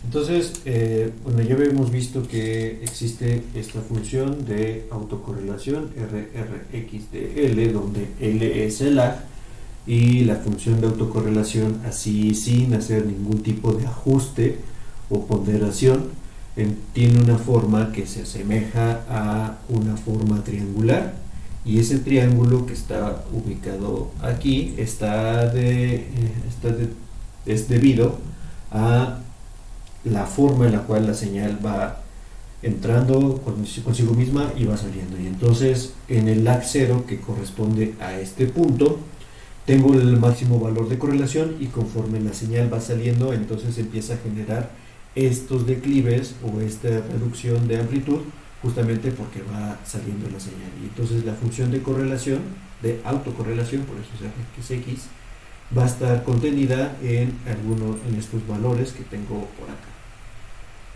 Entonces, bueno, ya habíamos visto que existe esta función de autocorrelación RRXDL, donde L es el lag, y la función de autocorrelación así sin hacer ningún tipo de ajuste o ponderación tiene una forma que se asemeja a una forma triangular, y ese triángulo que está ubicado aquí es debido a la forma en la cual la señal va entrando consigo misma y va saliendo. Y entonces en el lag 0, que corresponde a este punto, tengo el máximo valor de correlación, y conforme la señal va saliendo, entonces empieza a generar estos declives o esta reducción de amplitud, justamente porque va saliendo la señal. Y entonces la función de correlación, de autocorrelación, por eso es RXX, va a estar contenida en estos valores que tengo por acá.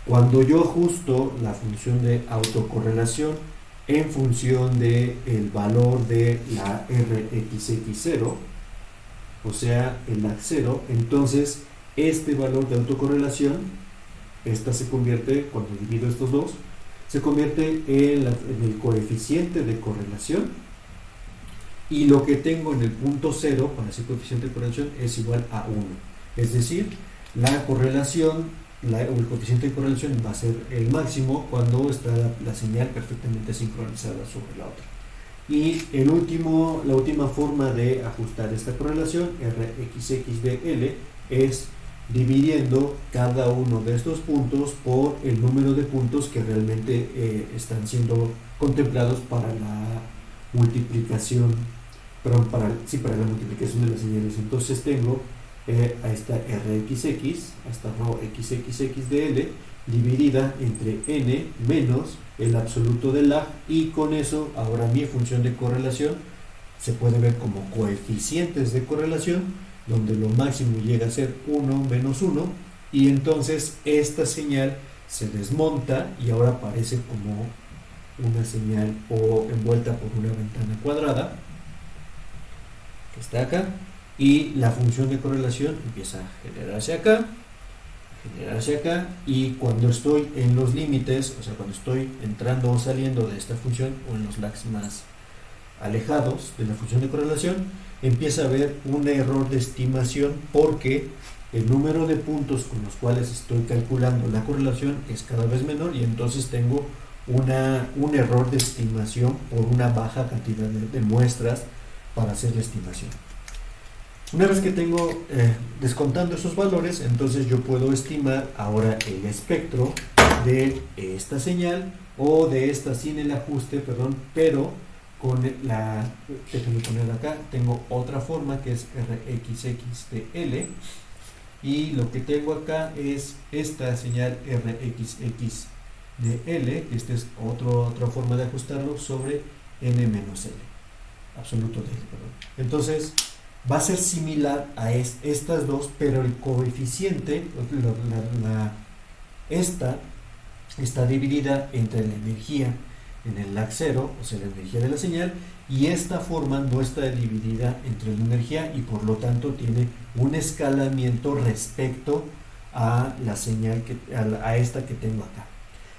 Cuando yo ajusto la función de autocorrelación en función del valor de la RXX0, o sea, el lag 0, entonces este valor de autocorrelación, esta se convierte, cuando divido estos dos, se convierte en el coeficiente de correlación, y lo que tengo en el punto 0 para ese coeficiente de correlación es igual a 1. Es decir, la correlación, o el coeficiente de correlación va a ser el máximo cuando está la señal perfectamente sincronizada sobre la otra. Y la última forma de ajustar esta correlación, RXXDL, es dividiendo cada uno de estos puntos por el número de puntos que realmente están siendo contemplados para la multiplicación, perdón, para la multiplicación de las señales. Entonces tengo a esta RXX, a esta rho XXXDL, dividida entre n menos el absoluto del lag, y con eso ahora mi función de correlación se puede ver como coeficientes de correlación, donde lo máximo llega a ser 1 menos 1, y entonces esta señal se desmonta y ahora aparece como una señal o envuelta por una ventana cuadrada que está acá, y la función de correlación empieza a generarse acá, y cuando estoy en los límites, o sea, cuando estoy entrando o saliendo de esta función, o en los lags más alejados de la función de correlación, empieza a haber un error de estimación, porque el número de puntos con los cuales estoy calculando la correlación es cada vez menor, y entonces tengo un error de estimación por una baja cantidad de muestras para hacer la estimación. Una vez que tengo descontando esos valores, entonces yo puedo estimar ahora el espectro de esta señal, o de esta sin el ajuste, perdón, pero con la, déjenme poner acá, tengo otra forma que es RXXDL, y lo que tengo acá es esta señal RXXDL, que esta es otra forma de ajustarlo sobre n menos L, absoluto de L, perdón. Entonces va a ser similar a estas dos, pero el coeficiente, esta está dividida entre la energía en el lag 0, o sea, la energía de la señal, y esta forma no está dividida entre la energía, y por lo tanto tiene un escalamiento respecto a la señal, a esta que tengo acá.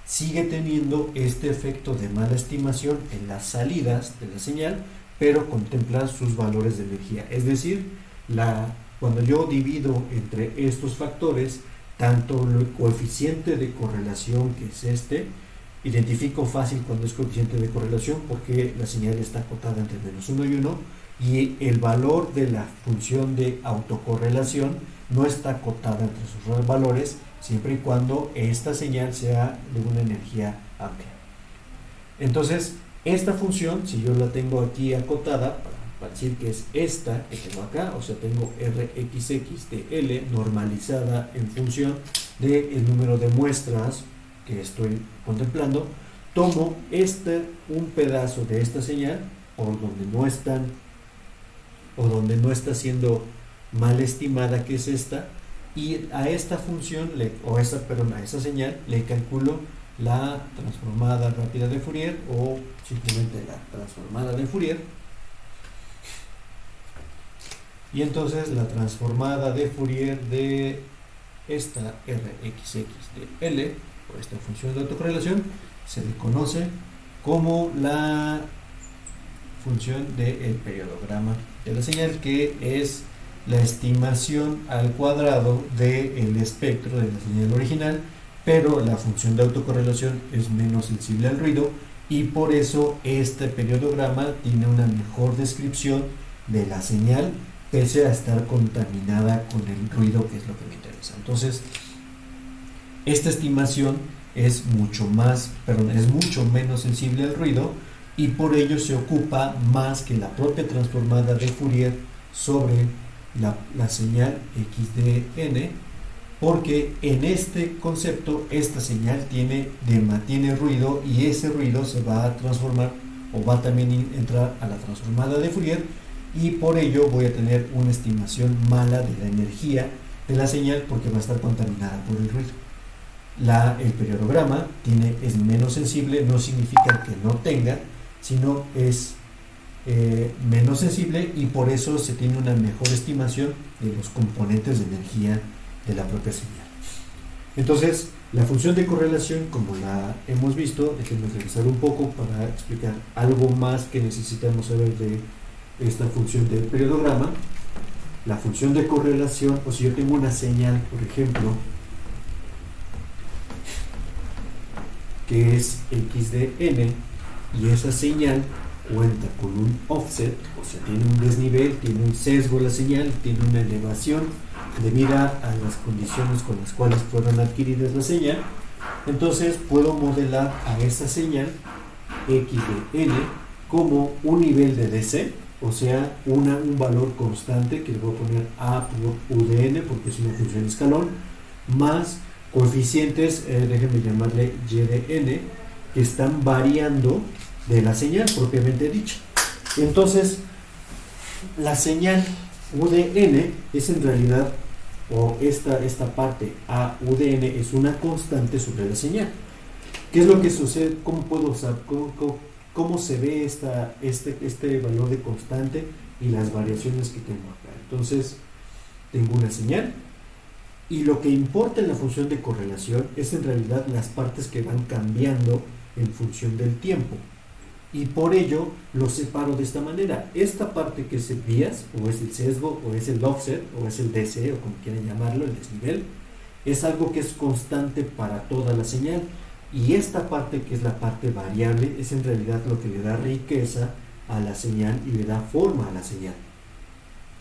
Sigue teniendo este efecto de mala estimación en las salidas de la señal, pero contempla sus valores de energía. Es decir, cuando yo divido entre estos factores, tanto el coeficiente de correlación, que es identifico fácil cuando es coeficiente de correlación, porque la señal está acotada entre menos 1 y 1, y el valor de la función de autocorrelación no está acotada entre sus valores, siempre y cuando esta señal sea de una energía amplia. Entonces, esta función, si yo la tengo aquí acotada, para decir que es esta que tengo acá, o sea, tengo RXXDL normalizada en función del número de muestras que estoy contemplando, tomo un pedazo de esta señal, por donde no está siendo mal estimada, que es esta, y a esta función, a esa señal, le calculo la transformada rápida de Fourier, o simplemente la transformada de Fourier, y entonces la transformada de Fourier de esta Rxx de L, o esta función de autocorrelación, se le conoce como la función del periodograma de la señal, que es la estimación al cuadrado del espectro de la señal original, pero la función de autocorrelación es menos sensible al ruido y por eso este periodograma tiene una mejor descripción de la señal pese a estar contaminada con el ruido, que es lo que me interesa. Entonces, esta estimación es mucho menos sensible al ruido y por ello se ocupa más que la propia transformada de Fourier sobre la señal XDN, porque en este concepto esta señal tiene ruido y ese ruido se va a transformar o va a también entrar a la transformada de Fourier y por ello voy a tener una estimación mala de la energía de la señal porque va a estar contaminada por el ruido. El periodograma es menos sensible, no significa que no tenga, sino es menos sensible y por eso se tiene una mejor estimación de los componentes de energía de la propia señal. Entonces, la función de correlación, como la hemos visto, déjenme regresar un poco para explicar algo más que necesitamos saber de esta función del periodograma. La función de correlación, o si yo tengo una señal, por ejemplo, que es x de n, y esa señal cuenta con un offset, o sea, tiene un desnivel, tiene un sesgo la señal, tiene una elevación debida a las condiciones con las cuales fueron adquiridas la señal. Entonces puedo modelar a esa señal x de n como un nivel de DC, o sea, un valor constante que le voy a poner a por u de n porque es una función de escalón, más coeficientes, déjenme llamarle y de n, que están variando de la señal propiamente dicha. Entonces, la señal u de n es en realidad, o esta parte a u de n es una constante sobre la señal. ¿Qué es lo que sucede? ¿Cómo puedo saber cómo se ve este valor de constante y las variaciones que tengo acá? Entonces, tengo una señal y lo que importa en la función de correlación es en realidad las partes que van cambiando en función del tiempo. Y por ello lo separo de esta manera. Esta parte que es el bias, o es el sesgo, o es el offset, o es el DC, o como quieran llamarlo, el desnivel, es algo que es constante para toda la señal. Y esta parte, que es la parte variable, es en realidad lo que le da riqueza a la señal y le da forma a la señal.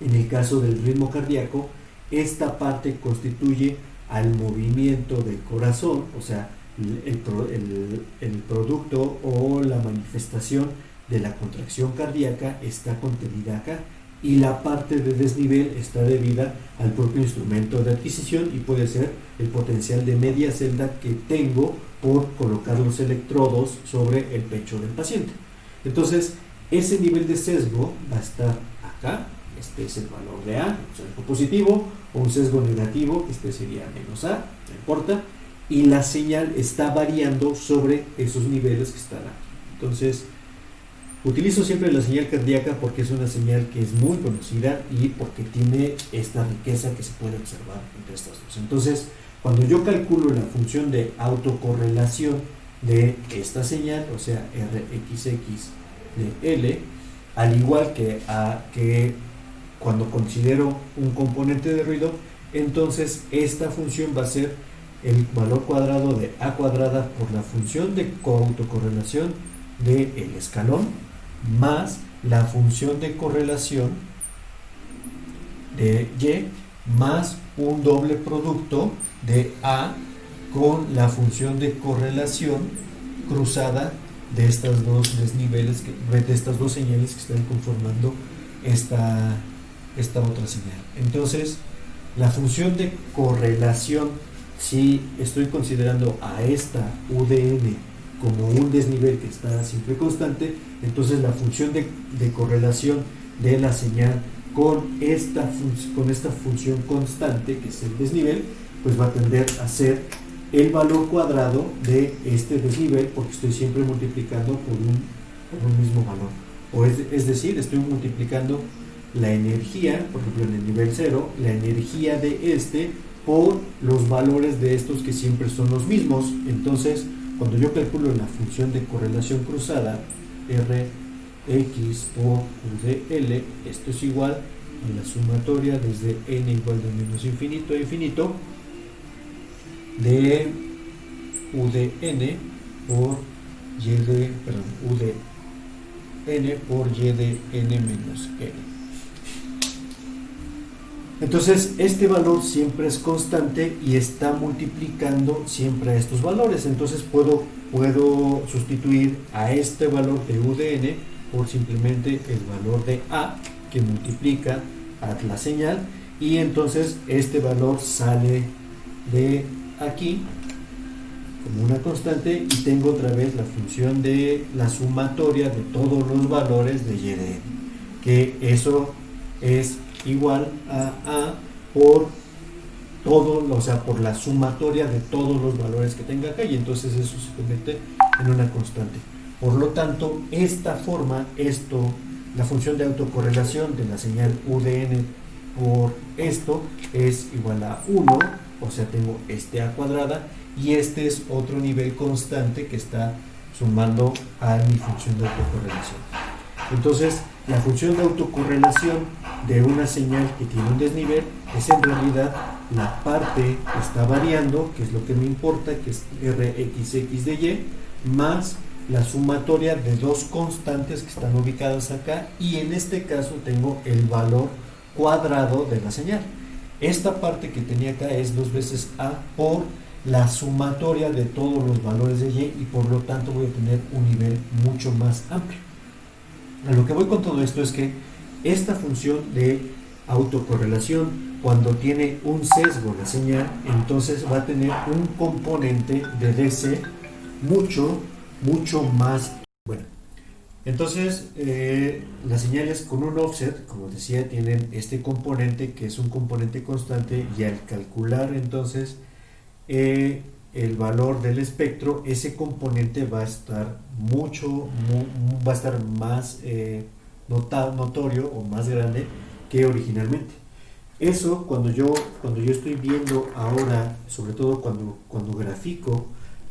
En el caso del ritmo cardíaco, esta parte constituye al movimiento del corazón, o sea, el producto o la manifestación de la contracción cardíaca está contenida acá, y la parte de desnivel está debida al propio instrumento de adquisición y puede ser el potencial de media celda que tengo por colocar los electrodos sobre el pecho del paciente. Entonces, ese nivel de sesgo va a estar acá. Este es el valor de A, un sesgo positivo, o un sesgo negativo, este sería menos A, no importa, y la señal está variando sobre esos niveles que están aquí. Entonces, utilizo siempre la señal cardíaca porque es una señal que es muy conocida y porque tiene esta riqueza que se puede observar entre estas dos. Entonces, cuando yo calculo la función de autocorrelación de esta señal, o sea, Rxx de L, al igual que cuando considero un componente de ruido, entonces esta función va a ser el valor cuadrado de A cuadrada por la función de autocorrelación del escalón más la función de correlación de Y más un doble producto de A con la función de correlación cruzada de estas dos desniveles, de estas dos señales que están conformando esta otra señal. Entonces, la función de correlación, si estoy considerando a esta u de n como un desnivel que está siempre constante, entonces la función de correlación de la señal con esta función constante, que es el desnivel, pues va a tender a ser el valor cuadrado de este desnivel, porque estoy siempre multiplicando por un mismo valor. O es decir, estoy multiplicando la energía, por ejemplo en el nivel 0, la energía de este por los valores de estos que siempre son los mismos. Entonces, cuando yo calculo la función de correlación cruzada, Rx por UdL, esto es igual a la sumatoria desde n igual de menos infinito a infinito de UdN por UdN por y de n menos n. Entonces, este valor siempre es constante y está multiplicando siempre a estos valores. Entonces, puedo sustituir a este valor de UdN por simplemente el valor de A, que multiplica a la señal, y entonces este valor sale de aquí como una constante y tengo otra vez la función de la sumatoria de todos los valores de y de n, que eso es igual a A por todo, o sea, por la sumatoria de todos los valores que tenga acá, y entonces eso se convierte en una constante. Por lo tanto, esta forma, la función de autocorrelación de la señal UdN por esto es igual a 1, o sea, tengo este A cuadrada, y este es otro nivel constante que está sumando a mi función de autocorrelación. Entonces, la función de autocorrelación de una señal que tiene un desnivel es en realidad la parte que está variando, que es lo que me importa, que es Rxx de y, más la sumatoria de dos constantes que están ubicadas acá, y en este caso tengo el valor cuadrado de la señal. Esta parte que tenía acá es 2 veces A por la sumatoria de todos los valores de y, y por lo tanto voy a tener un nivel mucho más amplio. A lo que voy con todo esto es que esta función de autocorrelación, cuando tiene un sesgo la señal, entonces va a tener un componente de DC mucho más bueno. Entonces, las señales con un offset, como decía, tienen este componente que es un componente constante, y al calcular entonces el valor del espectro, ese componente va a estar va a estar más notorio o más grande que originalmente. Eso cuando yo estoy viendo ahora, sobre todo cuando grafico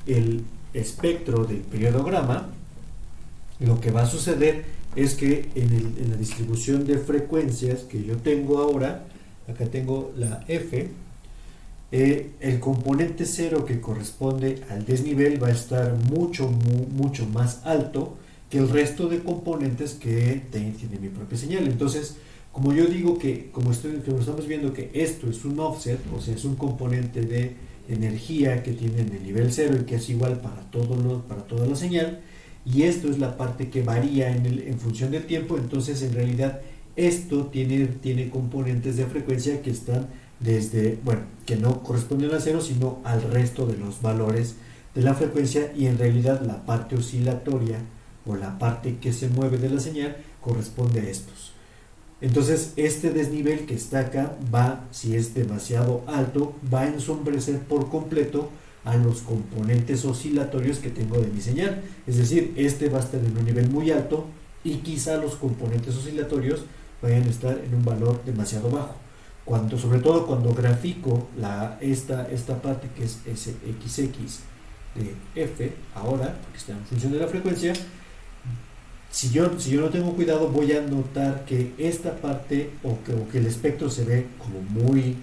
el espectro del periodograma, lo que va a suceder es que en la distribución de frecuencias que yo tengo ahora, acá tengo la F, el componente 0 que corresponde al desnivel va a estar mucho más alto que el resto de componentes que tiene mi propia señal. Entonces, como yo digo como estamos viendo que esto es un offset, o sea, es un componente de energía que tiene en el nivel 0 y que es igual para toda la señal, y esto es la parte que varía en función del tiempo, entonces en realidad esto tiene componentes de frecuencia que están que no corresponden a 0, sino al resto de los valores de la frecuencia, y en realidad la parte oscilatoria o la parte que se mueve de la señal corresponde a estos. Entonces, este desnivel que está acá si es demasiado alto, va a ensombrecer por completo a los componentes oscilatorios que tengo de mi señal. Es decir, este va a estar en un nivel muy alto y quizá los componentes oscilatorios vayan a estar en un valor demasiado bajo. Sobre todo cuando grafico esta parte que es Sxx de F, ahora, porque está en función de la frecuencia, si yo no tengo cuidado, voy a notar que esta parte o que el espectro se ve como muy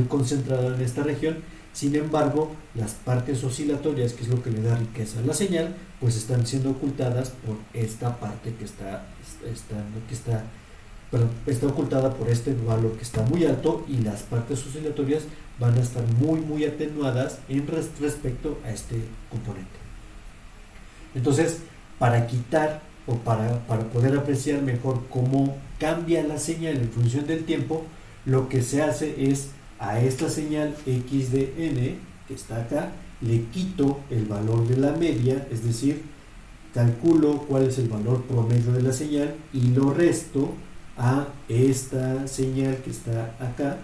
concentrado en esta región. Sin embargo, las partes oscilatorias, que es lo que le da riqueza a la señal, pues están siendo ocultadas por esta parte que está ocultada por este valor que está muy alto, y las partes oscilatorias van a estar muy atenuadas respecto a este componente. Entonces, para quitar o para poder apreciar mejor cómo cambia la señal en función del tiempo, lo que se hace es a esta señal x de n que está acá, le quito el valor de la media, es decir, calculo cuál es el valor promedio de la señal y lo resto a esta señal que está acá,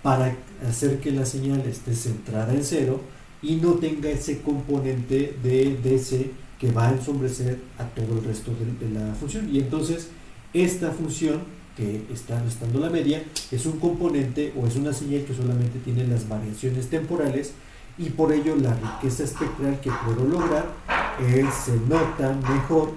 para hacer que la señal esté centrada en 0 y no tenga ese componente de DC que va a ensombrecer a todo el resto de la función. Y entonces esta función que está restando la media, es un componente o es una señal que solamente tiene las variaciones temporales, y por ello la riqueza espectral que puedo lograr se nota mejor,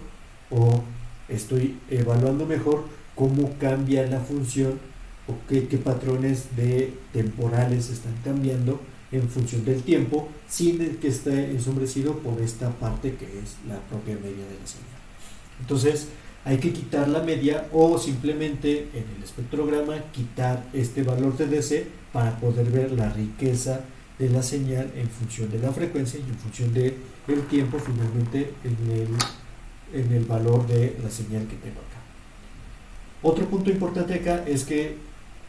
o estoy evaluando mejor cómo cambia la función o qué patrones de temporales están cambiando en función del tiempo, sin que esté ensombrecido por esta parte que es la propia media de la señal. Entonces hay que quitar la media, o simplemente en el espectrograma quitar este valor de DC para poder ver la riqueza de la señal en función de la frecuencia y en función del tiempo, finalmente en el valor de la señal que tengo acá. Otro punto importante acá es que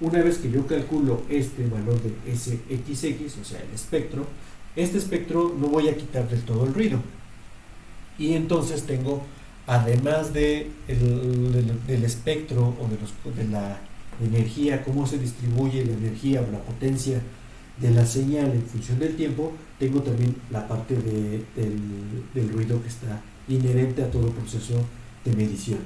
una vez que yo calculo este valor de SXX, o sea el espectro, este espectro no voy a quitar del todo el ruido, y entonces tengo, además del espectro o de la energía, cómo se distribuye la energía o la potencia de la señal en función del tiempo, tengo también la parte del ruido que está inherente a todo proceso de medición.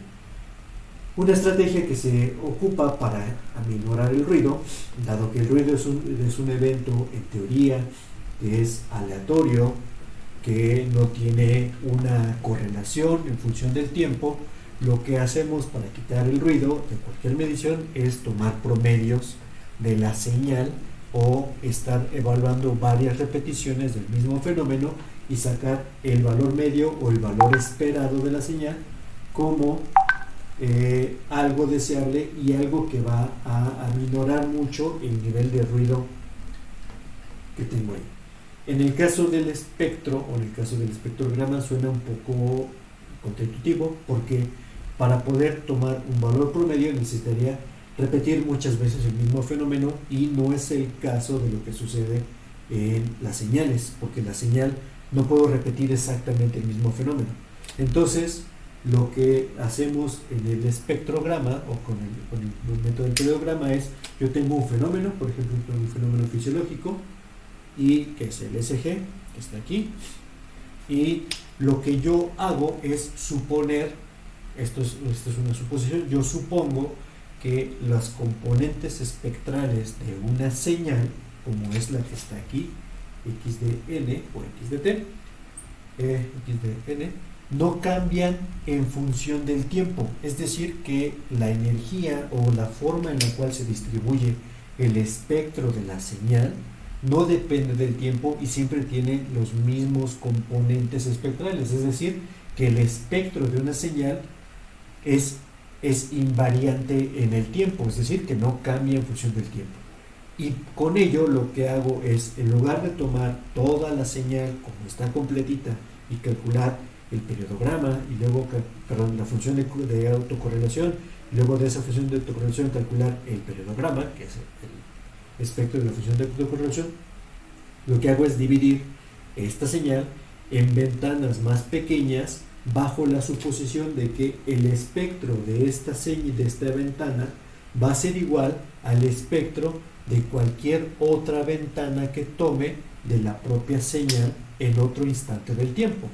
Una estrategia que se ocupa para aminorar el ruido, dado que el ruido es un evento en teoría que es aleatorio, que no tiene una correlación en función del tiempo, lo que hacemos para quitar el ruido de cualquier medición es tomar promedios de la señal, o estar evaluando varias repeticiones del mismo fenómeno y sacar el valor medio o el valor esperado de la señal como algo deseable y algo que va a aminorar mucho el nivel de ruido que tengo ahí. En el caso del espectro, o en el caso del espectrograma, suena un poco contraintuitivo, porque para poder tomar un valor promedio necesitaría repetir muchas veces el mismo fenómeno, y no es el caso de lo que sucede en las señales, porque la señal no puedo repetir exactamente el mismo fenómeno. Entonces, lo que hacemos en el espectrograma o con el método del periodograma es, yo tengo un fenómeno, por ejemplo un fenómeno fisiológico, y que es el SG, que está aquí, y lo que yo hago es suponer, esto es una suposición, yo supongo que las componentes espectrales de una señal, como es la que está aquí, x de n o x de t, x de n, no cambian en función del tiempo. Es decir, que la energía o la forma en la cual se distribuye el espectro de la señal no depende del tiempo y siempre tiene los mismos componentes espectrales. Es decir, que el espectro de una señal es invariante en el tiempo, es decir, que no cambia en función del tiempo. Y con ello lo que hago es, en lugar de tomar toda la señal como está completita y calcular el periodograma, y luego, la función de autocorrelación, y luego de esa función de autocorrelación calcular el periodograma, que es el espectro de la función de autocorrelación, lo que hago es dividir esta señal en ventanas más pequeñas, bajo la suposición de que el espectro de esta ventana va a ser igual al espectro de cualquier otra ventana que tome de la propia señal en otro instante del tiempo.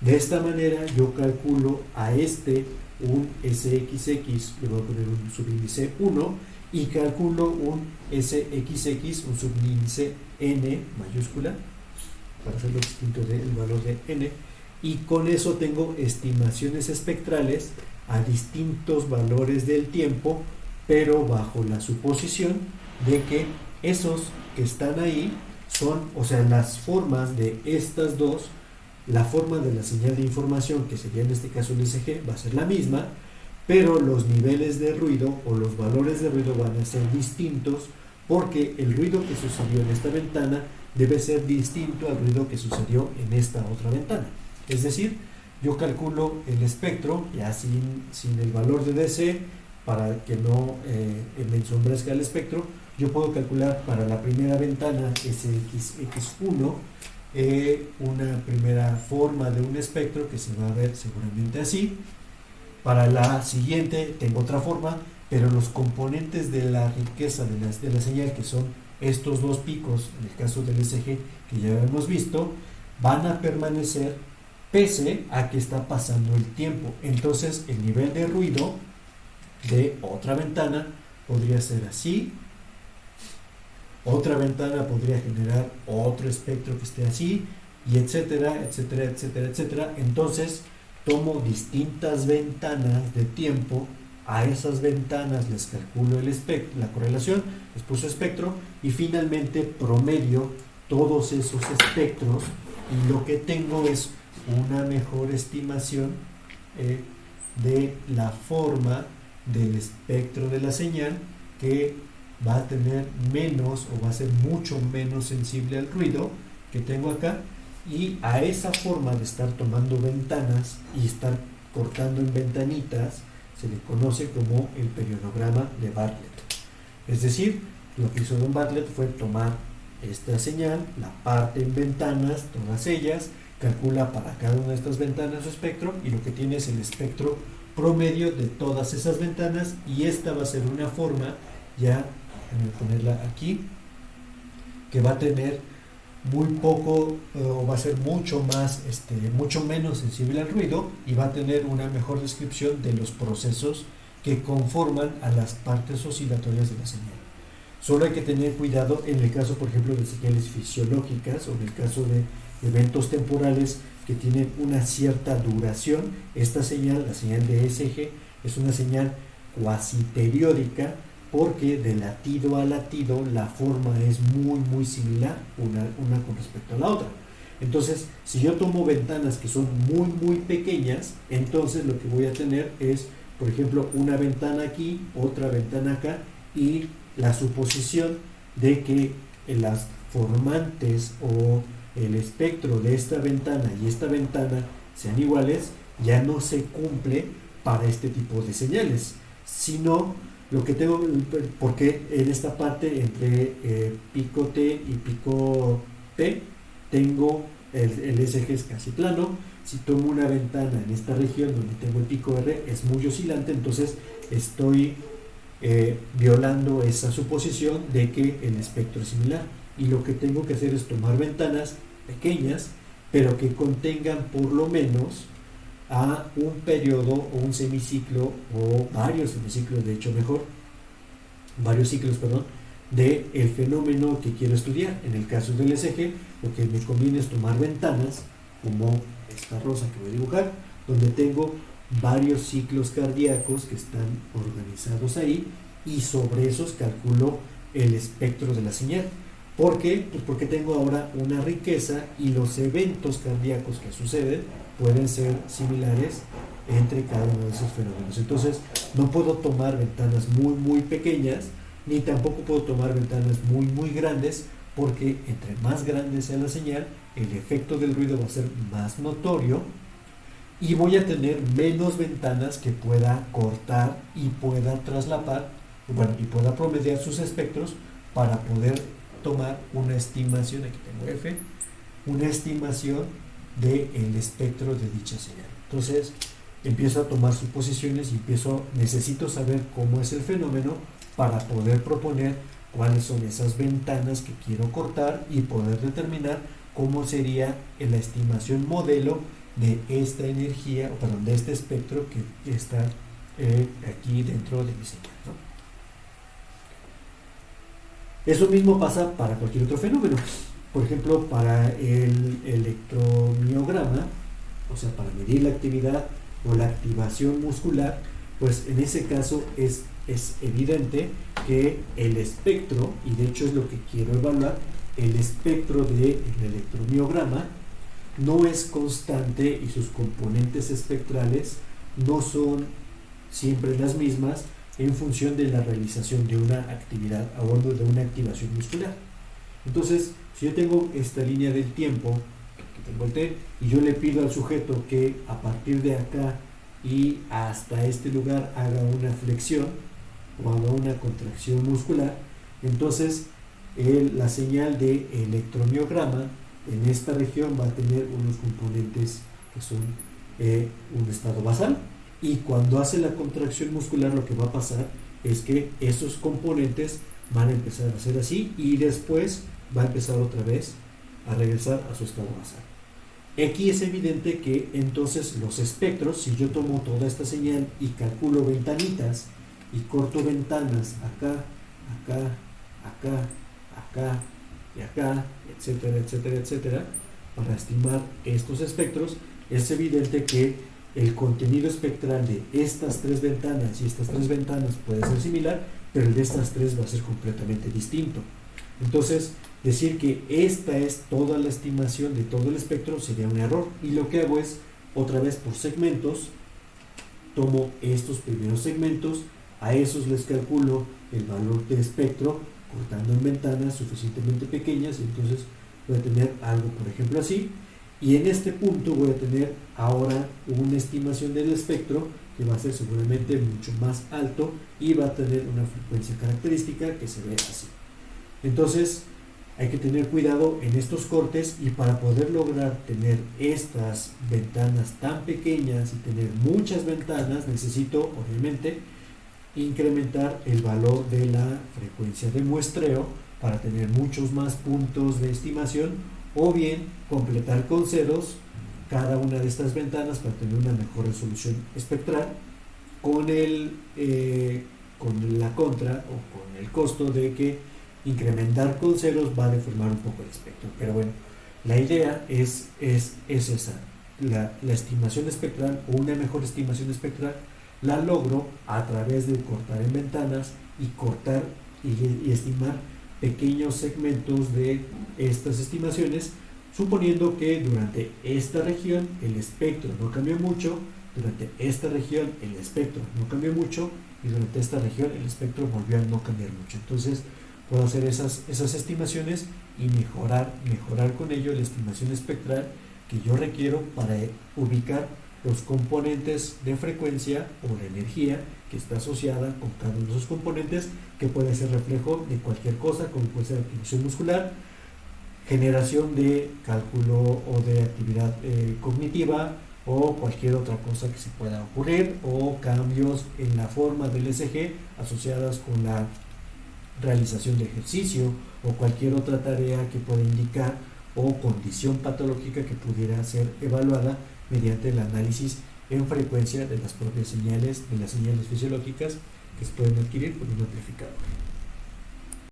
De esta manera yo calculo a un SXX, le voy a poner un subíndice 1, y calculo un SXX, un subíndice N mayúscula, para hacerlo distinto del valor de N, y con eso tengo estimaciones espectrales a distintos valores del tiempo, pero bajo la suposición de que esos que están ahí son, o sea, las formas de estas dos, la forma de la señal de información, que sería en este caso el SG, va a ser la misma, pero los niveles de ruido o los valores de ruido van a ser distintos, porque el ruido que sucedió en esta ventana debe ser distinto al ruido que sucedió en esta otra ventana. Es decir, yo calculo el espectro ya sin el valor de DC, para que no me ensombrezca el espectro. Yo puedo calcular para la primera ventana SXX1 una primera forma de un espectro que se va a ver seguramente así. Para la siguiente tengo otra forma, pero los componentes de la riqueza de la señal, que son estos dos picos, en el caso del SG que ya hemos visto, van a permanecer pese a que está pasando el tiempo. Entonces el nivel de ruido de otra ventana podría ser así, otra ventana podría generar otro espectro que esté así, y etcétera, etcétera, etcétera, etcétera. Entonces tomo distintas ventanas de tiempo, a esas ventanas les calculo el espectro, la correlación, les puse espectro y finalmente promedio todos esos espectros y lo que tengo es una mejor estimación de la forma del espectro de la señal, que va a tener menos o va a ser mucho menos sensible al ruido que tengo acá, y a esa forma de estar tomando ventanas y estar cortando en ventanitas se le conoce como el periodograma de Bartlett. Es decir, lo que hizo Don Bartlett fue tomar esta señal, la parte en ventanas, todas ellas, calcula para cada una de estas ventanas su espectro, y lo que tiene es el espectro promedio de todas esas ventanas, y esta va a ser una forma, ya voy a ponerla aquí, que va a tener muy poco o va a ser mucho más mucho menos sensible al ruido, y va a tener una mejor descripción de los procesos que conforman a las partes oscilatorias de la señal. Solo hay que tener cuidado en el caso, por ejemplo, de señales fisiológicas o en el caso de eventos temporales que tienen una cierta duración. Esta señal, la señal de ESG, es una señal cuasi periódica, porque de latido a latido la forma es muy similar una con respecto a la otra. Entonces, si yo tomo ventanas que son muy pequeñas, entonces lo que voy a tener es, por ejemplo, una ventana aquí, otra ventana acá, y la suposición de que las formantes o el espectro de esta ventana y esta ventana sean iguales, ya no se cumple para este tipo de señales, sino lo que tengo, porque en esta parte entre pico T y pico P tengo el SG es casi plano. Si tomo una ventana en esta región donde tengo el pico R es muy oscilante, entonces estoy violando esa suposición de que el espectro es similar, y lo que tengo que hacer es tomar ventanas pequeñas pero que contengan por lo menos a un periodo o un semiciclo o varios semiciclos, de hecho mejor, varios ciclos, perdón, de el fenómeno que quiero estudiar. En el caso del ECG, lo que me conviene es tomar ventanas como esta rosa que voy a dibujar, donde tengo varios ciclos cardíacos que están organizados ahí, y sobre esos calculo el espectro de la señal. ¿Por qué? Pues porque tengo ahora una riqueza y los eventos cardíacos que suceden pueden ser similares entre cada uno de esos fenómenos. Entonces, no puedo tomar ventanas muy pequeñas, ni tampoco puedo tomar ventanas muy grandes, porque entre más grande sea la señal, el efecto del ruido va a ser más notorio, y voy a tener menos ventanas que pueda cortar y pueda traslapar, bueno, y pueda promediar sus espectros para poder tomar una estimación, aquí tengo F, una estimación del espectro de dicha señal. Entonces empiezo a tomar suposiciones y necesito saber cómo es el fenómeno para poder proponer cuáles son esas ventanas que quiero cortar y poder determinar cómo sería la estimación modelo de esta energía, perdón, de este espectro que está aquí dentro de mi señal, ¿no? Eso mismo pasa para cualquier otro fenómeno. Por ejemplo, para el electromiograma, o sea, para medir la actividad o la activación muscular, pues en ese caso es evidente que el espectro, y de hecho es lo que quiero evaluar, el espectro del electromiograma no es constante y sus componentes espectrales no son siempre las mismas en función de la realización de una actividad o de una activación muscular. Entonces, si yo tengo esta línea del tiempo, que tengo el T, y yo le pido al sujeto que a partir de acá y hasta este lugar haga una flexión o haga una contracción muscular, entonces la señal de electromiograma en esta región va a tener unos componentes que son un estado basal, y cuando hace la contracción muscular lo que va a pasar es que esos componentes van a empezar a hacer así, y después va a empezar otra vez a regresar a su estado basal. Aquí es evidente que entonces los espectros, si yo tomo toda esta señal y calculo ventanitas y corto ventanas acá, acá, acá, acá y acá, etcétera, etcétera, etcétera, para estimar estos espectros, es evidente que el contenido espectral de estas tres ventanas y estas tres ventanas puede ser similar, pero el de estas tres va a ser completamente distinto. Entonces, decir que esta es toda la estimación de todo el espectro sería un error, y lo que hago es, otra vez por segmentos, tomo estos primeros segmentos, a esos les calculo el valor de espectro, cortando en ventanas suficientemente pequeñas, y entonces voy a tener algo, por ejemplo, así, y en este punto voy a tener ahora una estimación del espectro que va a ser seguramente mucho más alto y va a tener una frecuencia característica que se ve así. Entonces hay que tener cuidado en estos cortes, y para poder lograr tener estas ventanas tan pequeñas y tener muchas ventanas necesito obviamente incrementar el valor de la frecuencia de muestreo para tener muchos más puntos de estimación, o bien completar con ceros cada una de estas ventanas para tener una mejor resolución espectral, con con la contra o con el costo de que incrementar con ceros va a deformar un poco el espectro. Pero bueno, la idea es esa, la estimación espectral, o una mejor estimación espectral la logro a través de cortar en ventanas y cortar y estimar pequeños segmentos de estas estimaciones, suponiendo que durante esta región el espectro no cambió mucho, durante esta región el espectro no cambió mucho, y durante esta región el espectro volvió a no cambiar mucho. Entonces puedo hacer esas estimaciones y mejorar con ello la estimación espectral que yo requiero para ubicar los componentes de frecuencia o la energía que está asociada con cada uno de esos componentes, que puede ser reflejo de cualquier cosa, como puede ser activación muscular, generación de cálculo o de actividad cognitiva, o cualquier otra cosa que se pueda ocurrir, o cambios en la forma del ECG asociadas con la realización de ejercicio o cualquier otra tarea que pueda indicar, o condición patológica que pudiera ser evaluada mediante el análisis en frecuencia de las propias señales, de las señales fisiológicas que se pueden adquirir por un amplificador.